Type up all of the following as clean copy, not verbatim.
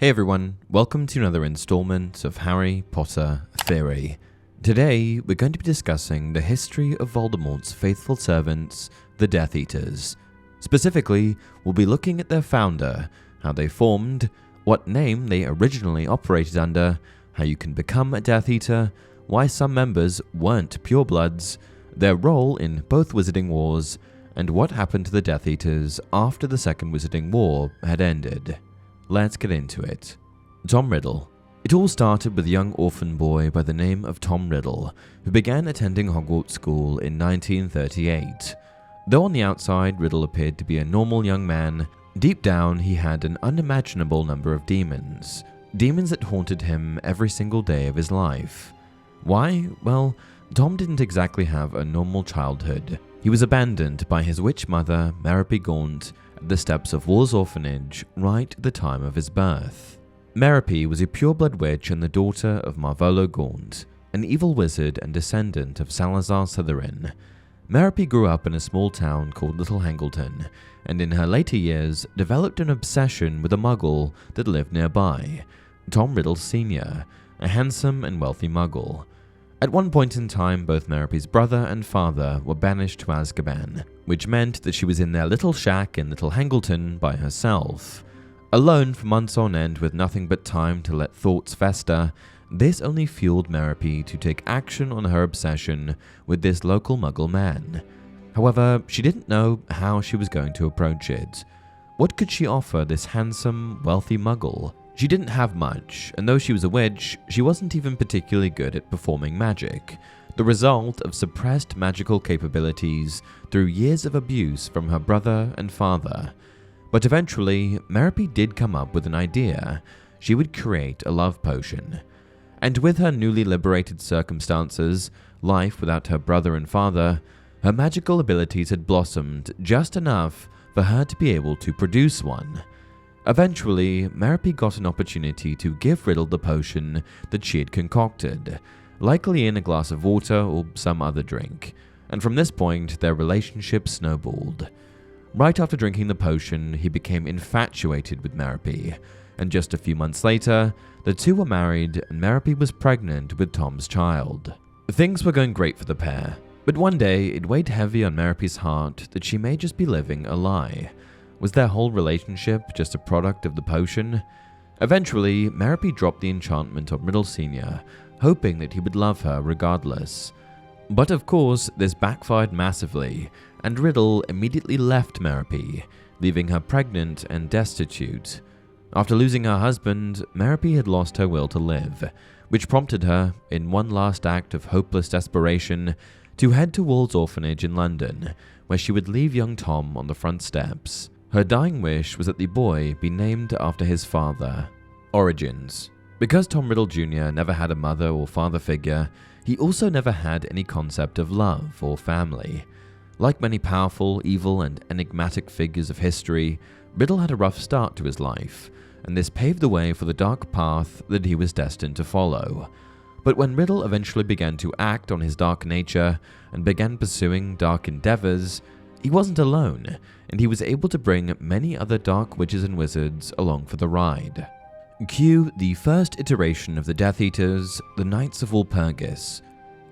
Hey everyone, welcome to another installment of Harry Potter Theory. Today, we're going to be discussing the history of Voldemort's faithful servants, the Death Eaters. Specifically, we'll be looking at their founder, how they formed, what name they originally operated under, how you can become a Death Eater, why some members weren't purebloods, their role in both Wizarding Wars, and what happened to the Death Eaters after the Second Wizarding War had ended. Let's get into it. Tom Riddle. It all started with a young orphan boy by the name of Tom Riddle, who began attending Hogwarts School in 1938. Though on the outside Riddle appeared to be a normal young man, deep down he had an unimaginable number of demons. Demons that haunted him every single day of his life. Why? Well, Tom didn't exactly have a normal childhood. He was abandoned by his witch mother, Merope Gaunt, at the steps of Orphanage right at the time of his birth. Merope was a pureblood witch and the daughter of Merope Gaunt, an evil wizard and descendant of Salazar Slytherin. Merope grew up in a small town called Little Hangleton, and in her later years developed an obsession with a muggle that lived nearby, Tom Riddle Sr., a handsome and wealthy muggle. At one point in time, both Merope's brother and father were banished to Azkaban, which meant that she was in their little shack in Little Hangleton by herself. Alone for months on end with nothing but time to let thoughts fester, this only fueled Merope to take action on her obsession with this local muggle man. However, she didn't know how she was going to approach it. What could she offer this handsome, wealthy muggle? She didn't have much, and though she was a witch, she wasn't even particularly good at performing magic, the result of suppressed magical capabilities through years of abuse from her brother and father. But eventually, Merope did come up with an idea. She would create a love potion. And with her newly liberated circumstances, life without her brother and father, her magical abilities had blossomed just enough for her to be able to produce one. Eventually, Merope got an opportunity to give Riddle the potion that she had concocted, likely in a glass of water or some other drink, and from this point their relationship snowballed. Right after drinking the potion, he became infatuated with Merope, and just a few months later, the two were married and Merope was pregnant with Tom's child. Things were going great for the pair, but one day it weighed heavy on Merope's heart that she may just be living a lie. Was their whole relationship just a product of the potion? Eventually, Merope dropped the enchantment on Riddle Sr., hoping that he would love her regardless. But of course, this backfired massively, and Riddle immediately left Merope, leaving her pregnant and destitute. After losing her husband, Merope had lost her will to live, which prompted her, in one last act of hopeless desperation, to head towards Orphanage in London, where she would leave young Tom on the front steps. Her dying wish was that the boy be named after his father. Origins. Because Tom Riddle Jr. never had a mother or father figure, he also never had any concept of love or family. Like many powerful, evil, and enigmatic figures of history, Riddle had a rough start to his life, and this paved the way for the dark path that he was destined to follow. But when Riddle eventually began to act on his dark nature and began pursuing dark endeavors, he wasn't alone, and he was able to bring many other dark witches and wizards along for the ride. Cue the first iteration of the Death Eaters, the Knights of Walpurgis.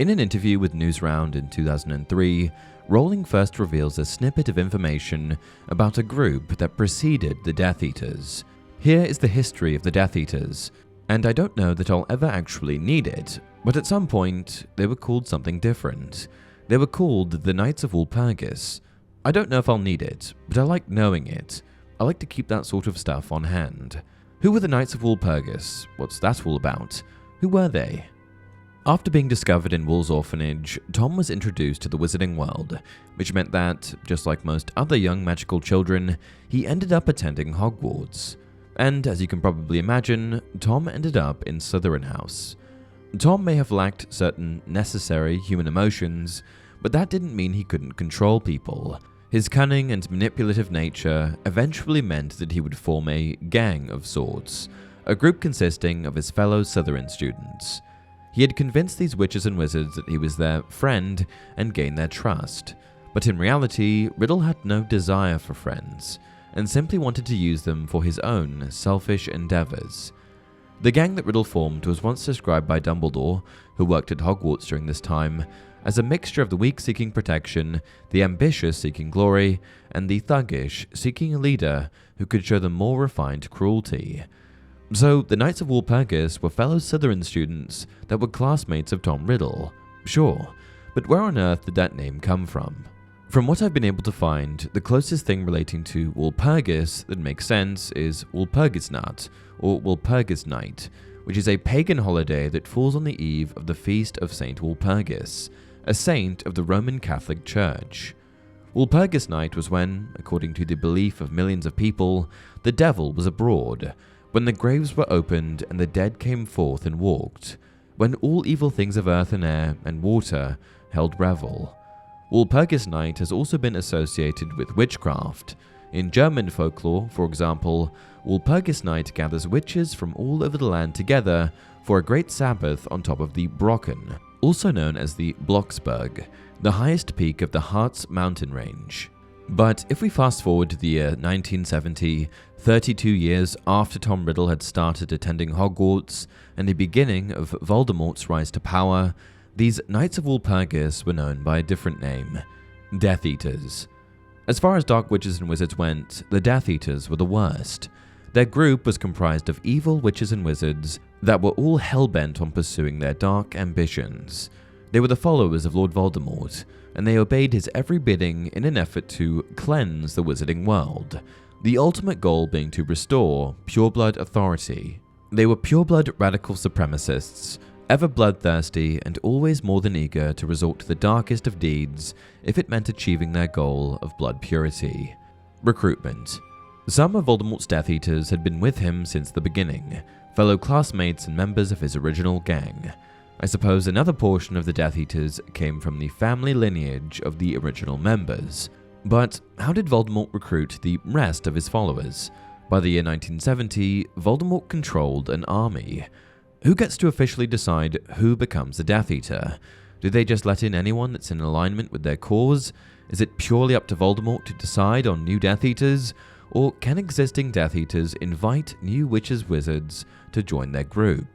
In an interview with Newsround in 2003, Rowling first reveals a snippet of information about a group that preceded the Death Eaters. Here is the history of the Death Eaters, and I don't know that I'll ever actually need it, but at some point, they were called something different. They were called the Knights of Walpurgis. I don't know if I'll need it, but I like knowing it. I like to keep that sort of stuff on hand. Who were the Knights of Walpurgis? What's that all about? Who were they? After being discovered in Wool's orphanage, Tom was introduced to the wizarding world, which meant that, just like most other young magical children, he ended up attending Hogwarts. And as you can probably imagine, Tom ended up in Slytherin House. Tom may have lacked certain necessary human emotions, but that didn't mean he couldn't control people. His cunning and manipulative nature eventually meant that he would form a gang of sorts, a group consisting of his fellow Slytherin students. He had convinced these witches and wizards that he was their friend and gained their trust, but in reality, Riddle had no desire for friends, and simply wanted to use them for his own selfish endeavors. The gang that Riddle formed was once described by Dumbledore, who worked at Hogwarts during this time, as a mixture of the weak seeking protection, the ambitious seeking glory, and the thuggish seeking a leader who could show them more refined cruelty. So, the Knights of Walpurgis were fellow Slytherin students that were classmates of Tom Riddle. Sure, but where on earth did that name come from? From what I've been able to find, the closest thing relating to Walpurgis that makes sense is Walpurgisnacht, or Walpurgisnight, which is a pagan holiday that falls on the eve of the feast of Saint Walpurgis, a saint of the Roman Catholic Church. Walpurgisnight was when, according to the belief of millions of people, the devil was abroad, when the graves were opened and the dead came forth and walked, when all evil things of earth and air and water held revel. Walpurgisnight has also been associated with witchcraft. In German folklore, for example, Walpurgisnight gathers witches from all over the land together for a great Sabbath on top of the Brocken, also known as the Blocksberg, the highest peak of the Harz mountain range. But if we fast forward to the year 1970, 32 years after Tom Riddle had started attending Hogwarts and the beginning of Voldemort's rise to power, these Knights of Walpurgis were known by a different name: Death Eaters. As far as dark witches and wizards went, the Death Eaters were the worst. Their group was comprised of evil witches and wizards that were all hell-bent on pursuing their dark ambitions. They were the followers of Lord Voldemort, and they obeyed his every bidding in an effort to cleanse the wizarding world, the ultimate goal being to restore pureblood authority. They were pureblood radical supremacists, ever bloodthirsty and always more than eager to resort to the darkest of deeds if it meant achieving their goal of blood purity. Recruitment. Some of Voldemort's Death Eaters had been with him since the beginning, fellow classmates and members of his original gang. I suppose another portion of the Death Eaters came from the family lineage of the original members. But how did Voldemort recruit the rest of his followers? By the year 1970, Voldemort controlled an army. Who gets to officially decide who becomes a Death Eater? Do they just let in anyone that's in alignment with their cause? Is it purely up to Voldemort to decide on new Death Eaters? Or can existing Death Eaters invite new witches wizards to join their group?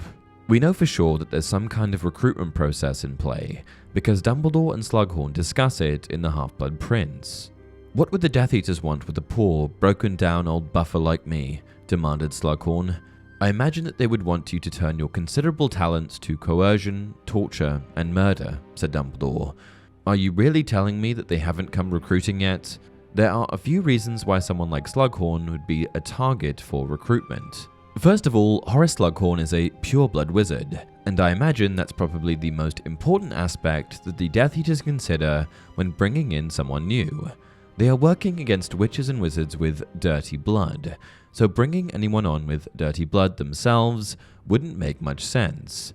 We know for sure that there's some kind of recruitment process in play, because Dumbledore and Slughorn discuss it in The Half-Blood Prince. "What would the Death Eaters want with a poor, broken-down old buffer like me?" demanded Slughorn. "I imagine that they would want you to turn your considerable talents to coercion, torture, and murder," said Dumbledore. "Are you really telling me that they haven't come recruiting yet? There are a few reasons why someone like Slughorn would be a target for recruitment. First of all, Horace Slughorn is a pureblood wizard, and I imagine that's probably the most important aspect that the Death Eaters consider when bringing in someone new. They are working against witches and wizards with dirty blood, so bringing anyone on with dirty blood themselves wouldn't make much sense.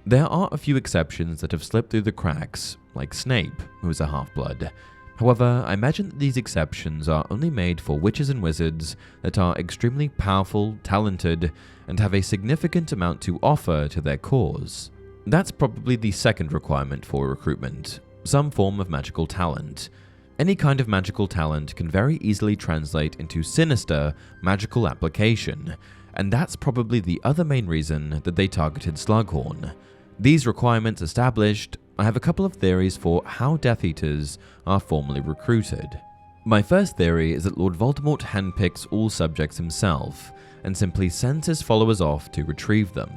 There are a few exceptions that have slipped through the cracks, like Snape, who is a half-blood. However, I imagine that these exceptions are only made for witches and wizards that are extremely powerful, talented, and have a significant amount to offer to their cause. That's probably the second requirement for recruitment: some form of magical talent. Any kind of magical talent can very easily translate into sinister magical application, and that's probably the other main reason that they targeted Slughorn. These requirements established, I have a couple of theories for how Death Eaters are formally recruited. My first theory is that Lord Voldemort handpicks all subjects himself, and simply sends his followers off to retrieve them.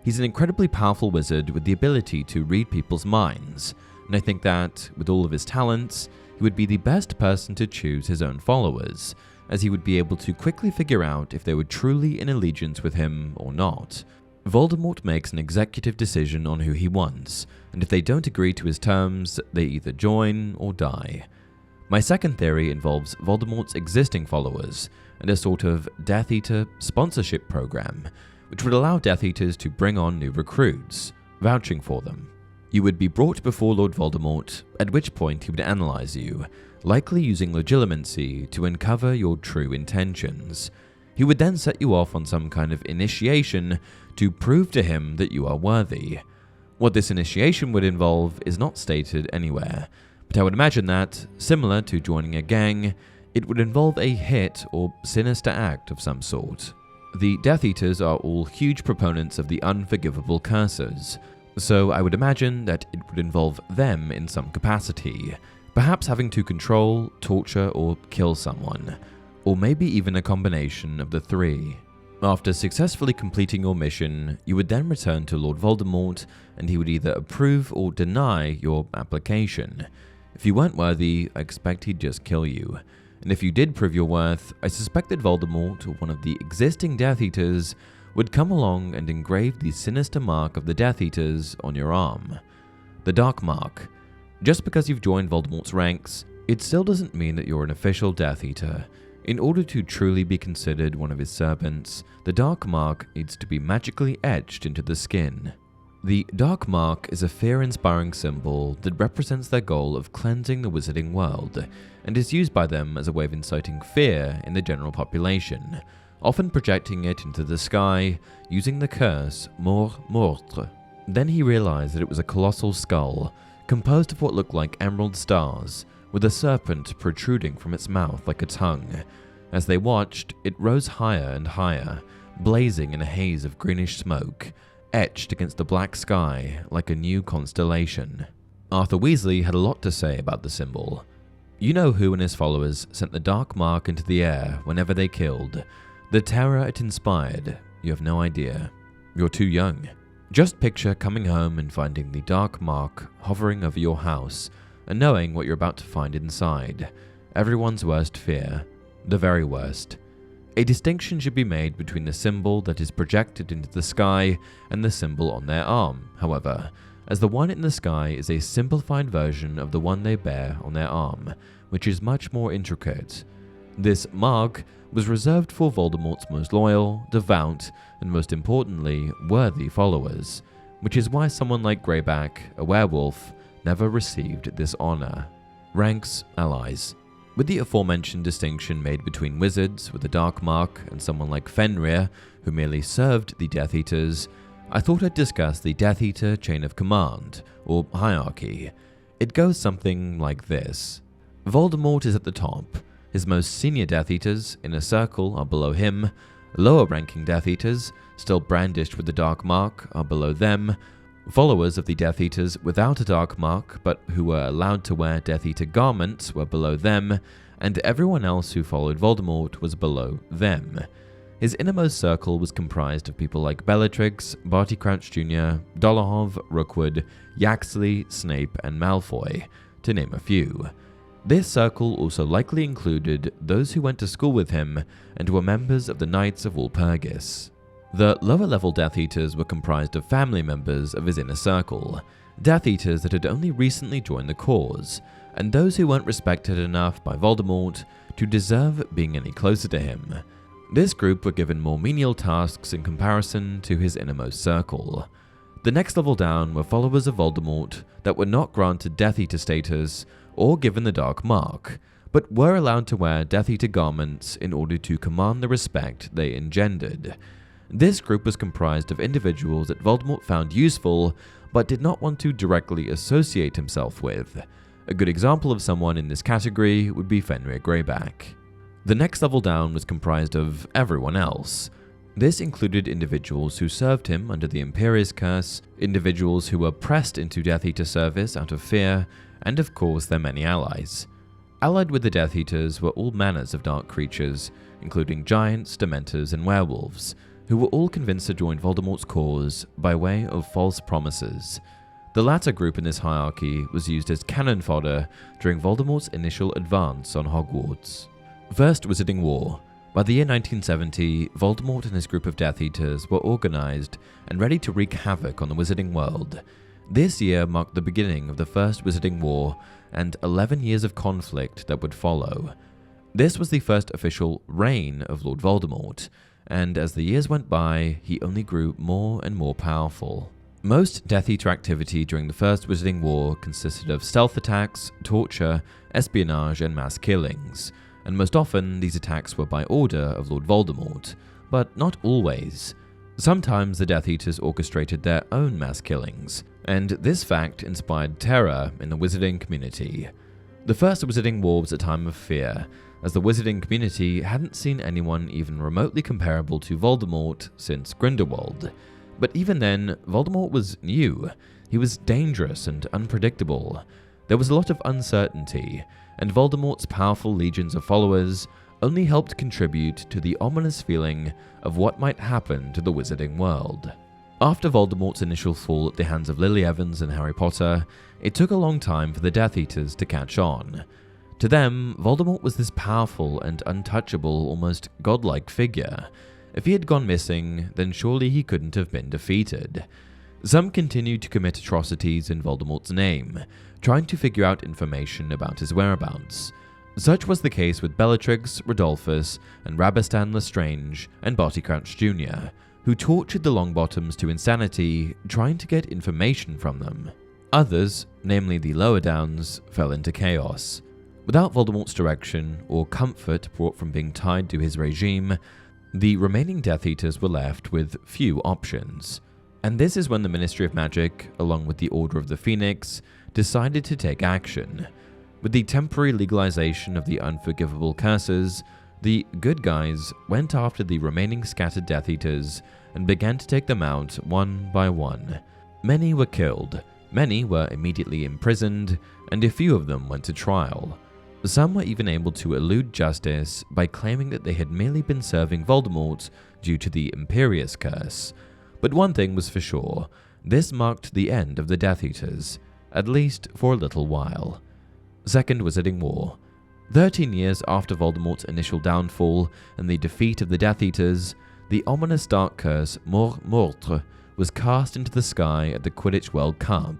He's an incredibly powerful wizard with the ability to read people's minds, and I think that, with all of his talents, he would be the best person to choose his own followers, as he would be able to quickly figure out if they were truly in allegiance with him or not. Voldemort makes an executive decision on who he wants, and if they don't agree to his terms, they either join or die. My second theory involves Voldemort's existing followers, and a sort of Death Eater sponsorship program, which would allow Death Eaters to bring on new recruits, vouching for them. You would be brought before Lord Voldemort, at which point he would analyze you, likely using legilimency to uncover your true intentions. He would then set you off on some kind of initiation to prove to him that you are worthy. What this initiation would involve is not stated anywhere, but I would imagine that, similar to joining a gang, It would involve a hit or sinister act of some sort. The Death Eaters are all huge proponents of the unforgivable curses, so I would imagine that it would involve them in some capacity, perhaps having to control, torture, or kill someone, or maybe even a combination of the three. After successfully completing your mission, you would then return to Lord Voldemort, and he would either approve or deny your application. If you weren't worthy, I expect he'd just kill you. And if you did prove your worth, I suspect that Voldemort, or one of the existing Death Eaters, would come along and engrave the sinister mark of the Death Eaters on your arm. The Dark Mark. Just because you've joined Voldemort's ranks, it still doesn't mean that you're an official Death Eater. In order to truly be considered one of his servants, the Dark Mark needs to be magically etched into the skin. The Dark Mark is a fear-inspiring symbol that represents their goal of cleansing the wizarding world, and is used by them as a way of inciting fear in the general population, often projecting it into the sky using the curse Mort Mortre. Then he realized that it was a colossal skull, composed of what looked like emerald stars, with a serpent protruding from its mouth like a tongue. As they watched, it rose higher and higher, blazing in a haze of greenish smoke, etched against the black sky like a new constellation. Arthur Weasley had a lot to say about the symbol. You know who and his followers sent the Dark Mark into the air whenever they killed. The terror it inspired, you have no idea. You're too young. Just picture coming home and finding the Dark Mark hovering over your house, and knowing what you're about to find inside. Everyone's worst fear. The very worst. A distinction should be made between the symbol that is projected into the sky and the symbol on their arm, however, as the one in the sky is a simplified version of the one they bear on their arm, which is much more intricate. This mark was reserved for Voldemort's most loyal, devout, and most importantly, worthy followers, which is why someone like Greyback, a werewolf, never received this honor. Ranks, allies. With the aforementioned distinction made between wizards with the Dark Mark and someone like Fenrir, who merely served the Death Eaters, I thought I'd discuss the Death Eater chain of command, or hierarchy. It goes something like this. Voldemort is at the top. His most senior Death Eaters, in a circle, are below him. Lower-ranking Death Eaters, still brandished with the Dark Mark, are below them. Followers of the Death Eaters without a Dark Mark, but who were allowed to wear Death Eater garments, were below them, and everyone else who followed Voldemort was below them. His innermost circle was comprised of people like Bellatrix, Barty Crouch Jr., Dolohov, Rookwood, Yaxley, Snape, and Malfoy, to name a few. This circle also likely included those who went to school with him and were members of the Knights of Walpurgis. The lower-level Death Eaters were comprised of family members of his inner circle, Death Eaters that had only recently joined the cause, and those who weren't respected enough by Voldemort to deserve being any closer to him. This group were given more menial tasks in comparison to his innermost circle. The next level down were followers of Voldemort that were not granted Death Eater status or given the Dark Mark, but were allowed to wear Death Eater garments in order to command the respect they engendered. This group was comprised of individuals that Voldemort found useful, but did not want to directly associate himself with. A good example of someone in this category would be Fenrir Greyback. The next level down was comprised of everyone else. This included individuals who served him under the Imperius Curse, individuals who were pressed into Death Eater service out of fear, and of course their many allies. Allied with the Death Eaters were all manners of dark creatures, including giants, dementors, and werewolves, who were all convinced to join Voldemort's cause by way of false promises. The latter group in this hierarchy was used as cannon fodder during Voldemort's initial advance on Hogwarts. First Wizarding War. By the year 1970, Voldemort and his group of Death Eaters were organized and ready to wreak havoc on the wizarding world. This year marked the beginning of the First Wizarding War and 11 years of conflict that would follow. This was the first official reign of Lord Voldemort, and as the years went by, he only grew more and more powerful. Most Death Eater activity during the First Wizarding War consisted of stealth attacks, torture, espionage, and mass killings, and most often these attacks were by order of Lord Voldemort, but not always. Sometimes the Death Eaters orchestrated their own mass killings, and this fact inspired terror in the wizarding community. The First Wizarding War was a time of fear, as the wizarding community hadn't seen anyone even remotely comparable to Voldemort since Grindelwald. But even then, Voldemort was new. He was dangerous and unpredictable. There was a lot of uncertainty, and Voldemort's powerful legions of followers only helped contribute to the ominous feeling of what might happen to the wizarding world. After Voldemort's initial fall at the hands of Lily Evans and Harry Potter, it took a long time for the Death Eaters to catch on. To them, Voldemort was this powerful and untouchable, almost godlike figure. If he had gone missing, then surely he couldn't have been defeated. Some continued to commit atrocities in Voldemort's name, trying to figure out information about his whereabouts. Such was the case with Bellatrix, Rodolphus, and Rabastan Lestrange and Barty Crouch Jr., who tortured the Longbottoms to insanity, trying to get information from them. Others, namely the Lower Downs, fell into chaos. Without Voldemort's direction or comfort brought from being tied to his regime, the remaining Death Eaters were left with few options. And this is when the Ministry of Magic, along with the Order of the Phoenix, decided to take action. With the temporary legalization of the unforgivable curses, the good guys went after the remaining scattered Death Eaters and began to take them out one by one. Many were killed, many were immediately imprisoned, and a few of them went to trial. Some were even able to elude justice by claiming that they had merely been serving Voldemort due to the Imperius curse. But one thing was for sure, this marked the end of the Death Eaters, at least for a little while. Second Wizarding War. 13 years after Voldemort's initial downfall and the defeat of the Death Eaters, the ominous dark curse Mort Mortre was cast into the sky at the Quidditch World Cup,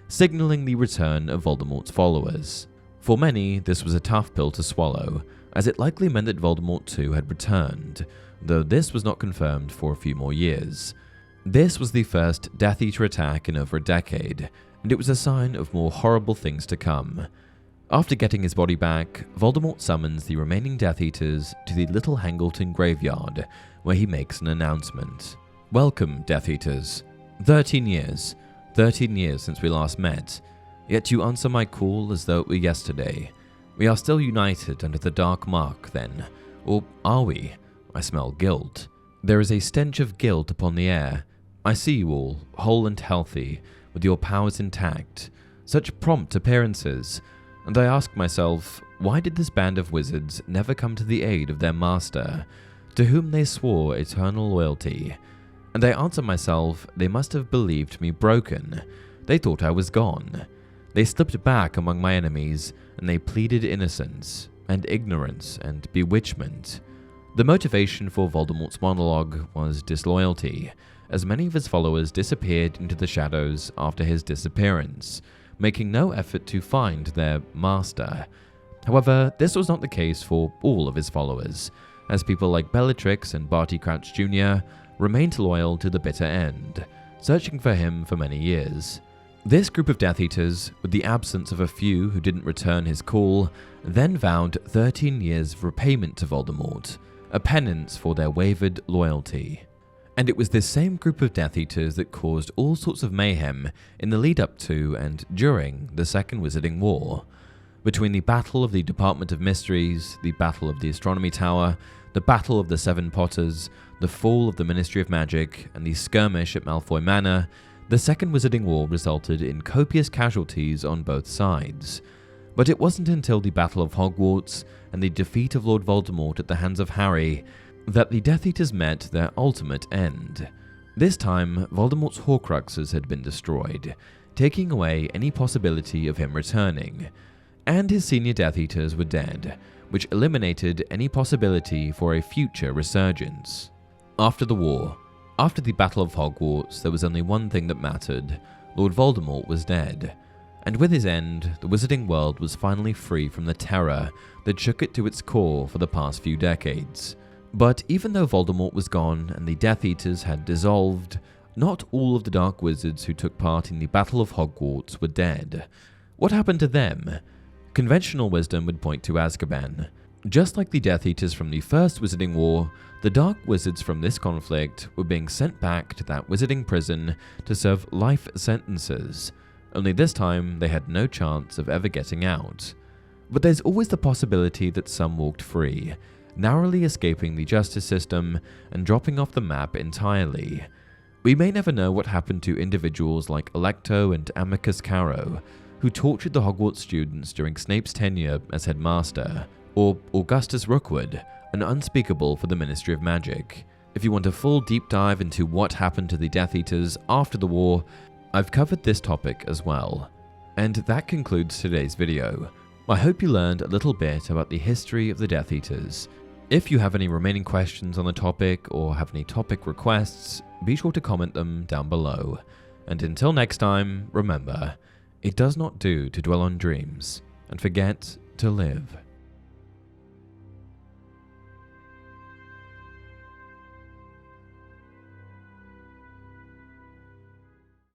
signaling the return of Voldemort's followers. For many, this was a tough pill to swallow, as it likely meant that Voldemort too had returned, though this was not confirmed for a few more years. This was the first Death Eater attack in over a decade, and it was a sign of more horrible things to come. After getting his body back, Voldemort summons the remaining Death Eaters to the Little Hangleton graveyard, where he makes an announcement. "Welcome, Death Eaters. 13 years. 13 years since we last met. Yet you answer my call as though it were yesterday. We are still united under the dark mark, then. Or are we? I smell guilt. There is a stench of guilt upon the air. I see you all, whole and healthy, with your powers intact. Such prompt appearances. And I ask myself, why did this band of wizards never come to the aid of their master, to whom they swore eternal loyalty? And I answer myself, they must have believed me broken. They thought I was gone. They slipped back among my enemies, and they pleaded innocence, and ignorance, and bewitchment. The motivation for Voldemort's monologue was disloyalty, as many of his followers disappeared into the shadows after his disappearance, making no effort to find their master. However, this was not the case for all of his followers, as people like Bellatrix and Barty Crouch Jr. remained loyal to the bitter end, searching for him for many years. This group of Death Eaters, with the absence of a few who didn't return his call, then vowed 13 years of repayment to Voldemort, a penance for their wavered loyalty. And it was this same group of Death Eaters that caused all sorts of mayhem in the lead up to and during the Second Wizarding War. Between the Battle of the Department of Mysteries, the Battle of the Astronomy Tower, the Battle of the Seven Potters, the fall of the Ministry of Magic, and the skirmish at Malfoy Manor, the Second Wizarding War resulted in copious casualties on both sides. But it wasn't until the Battle of Hogwarts and the defeat of Lord Voldemort at the hands of Harry that the Death Eaters met their ultimate end. This time, Voldemort's Horcruxes had been destroyed, taking away any possibility of him returning, and his senior Death Eaters were dead, which eliminated any possibility for a future resurgence. After the war, after the Battle of Hogwarts, there was only one thing that mattered. Lord Voldemort was dead, and with his end, the wizarding world was finally free from the terror that shook it to its core for the past few decades. But even though Voldemort was gone and the Death Eaters had dissolved, not all of the Dark Wizards who took part in the Battle of Hogwarts were dead. What happened to them? Conventional wisdom would point to Azkaban. Just like the Death Eaters from the First Wizarding War, the Dark Wizards from this conflict were being sent back to that wizarding prison to serve life sentences, only this time they had no chance of ever getting out. But there's always the possibility that some walked free, narrowly escaping the justice system and dropping off the map entirely. We may never know what happened to individuals like Alecto and Amicus Caro, who tortured the Hogwarts students during Snape's tenure as headmaster, or Augustus Rookwood, an unspeakable for the Ministry of Magic. If you want a full deep dive into what happened to the Death Eaters after the war, I've covered this topic as well. And that concludes today's video. I hope you learned a little bit about the history of the Death Eaters. If you have any remaining questions on the topic or have any topic requests, be sure to comment them down below. And until next time, remember, it does not do to dwell on dreams and forget to live.